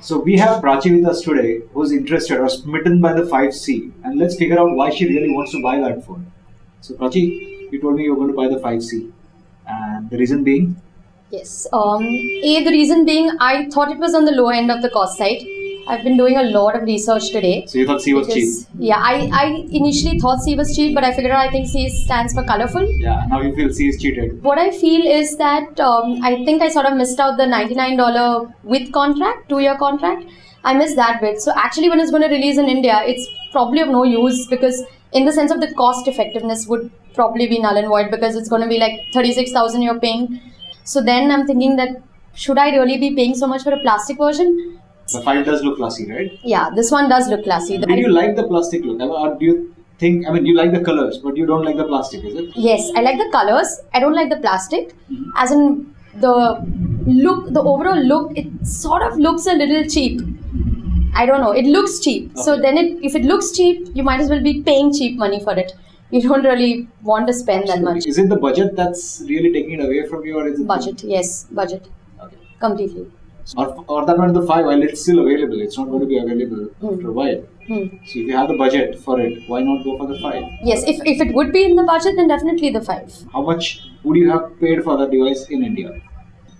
So we have Prachi with us today, who's interested or smitten by the 5C, and let's figure out why she really wants to buy that phone. So Prachi, you told me you were going to buy the 5C, and the reason being? Yes. The reason being, I thought it was on the low end of the cost side. I've been doing a lot of research today. So you thought C was cheap? Yeah, I initially thought C was cheap, but I figured out I think C stands for colorful. Yeah, and now you feel C is cheated. What I feel is that I think I sort of missed out the $99 with contract, 2-year contract. I missed that bit. So actually when it's going to release in India, it's probably of no use because in the sense of the cost effectiveness would probably be null and void because it's going to be like 36,000 you're paying. So then I'm thinking that should I really be paying so much for a plastic version? The 5 does look classy, right? Yeah, this one does look classy. Did you like the plastic look? Or do you think, you like the colors, but you don't like the plastic, is it? Yes, I like the colors. I don't like the plastic. Mm-hmm. As in the look, the overall look, it sort of looks a little cheap. I don't know, it looks cheap. Okay. So then if it looks cheap, you might as well be paying cheap money for it. You don't really want to spend that much. Is it the budget that's really taking it away from you, or is it budget? Yes, budget. Okay. Completely. Or that one, the 5, while it's still available, it's not going to be available after a while. So if you have the budget for it, why not go for the 5? Yes, if it would be in the budget, then definitely the 5. How much would you have paid for the device in India?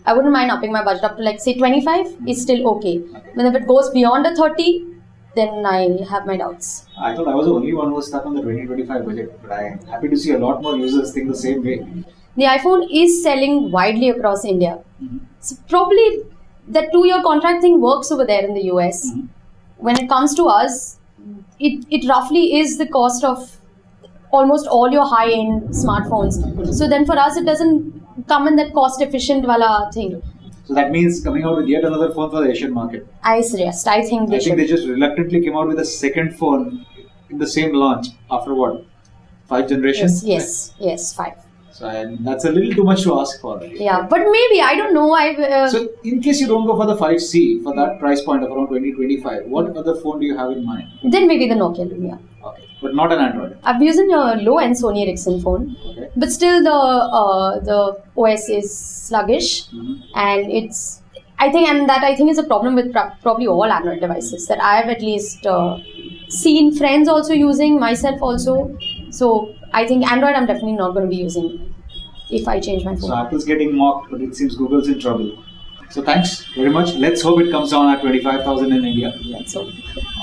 I wouldn't mind upping my budget up to like say 25 is still okay. But if it goes beyond the 30, then I have my doubts. I thought I was the only one who was stuck on the 2025 budget, but I'm happy to see a lot more users think the same way. The iPhone is selling widely across India. So probably that 2-year contract thing works over there in the US. When it comes to us, it roughly is the cost of almost all your high-end smartphones. So then for us, it doesn't come in that cost-efficient wala thing. So that means coming out with yet another phone for the Asian market. I suggest. I think they just reluctantly came out with a second phone in the same launch after what? 5 generations? Yes, 5. So that's a little too much to ask for. Yeah, but maybe, I don't know. So in case you don't go for the 5C, for that price point of around 2025, what other phone do you have in mind? Then maybe the Nokia Lumia. Okay, but not an Android. I've been using a low-end Sony Ericsson phone, but still the OS is sluggish, and I think is a problem with probably all Android devices that I have at least seen friends also using, myself also. So I think Android I'm definitely not going to be using if I change my phone. So Apple's getting mocked, but it seems Google's in trouble. So thanks very much. Let's hope it comes down at 25,000 in India. Let's hope.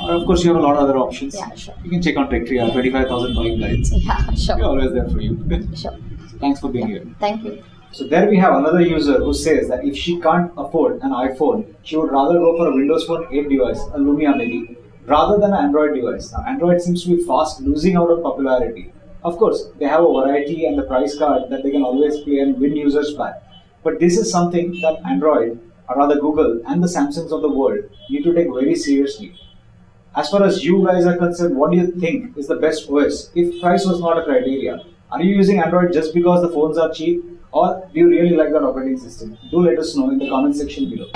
Or of course you have a lot of other options. Yeah, sure. You can check on TechTree, 25,000 buying guides. Yeah, sure. We're always there for you. Sure. So thanks for being here. Thank you. So there we have another user who says that if she can't afford an iPhone, she would rather go for a Windows Phone 8 device, a Lumia maybe, rather than an Android device. Now Android seems to be fast losing out on popularity. Of course, they have a variety and the price card that they can always play and win users back. But this is something that Android, or rather Google and the Samsungs of the world need to take very seriously. As far as you guys are concerned, what do you think is the best OS if price was not a criteria? Are you using Android just because the phones are cheap, or do you really like that operating system? Do let us know in the comment section below.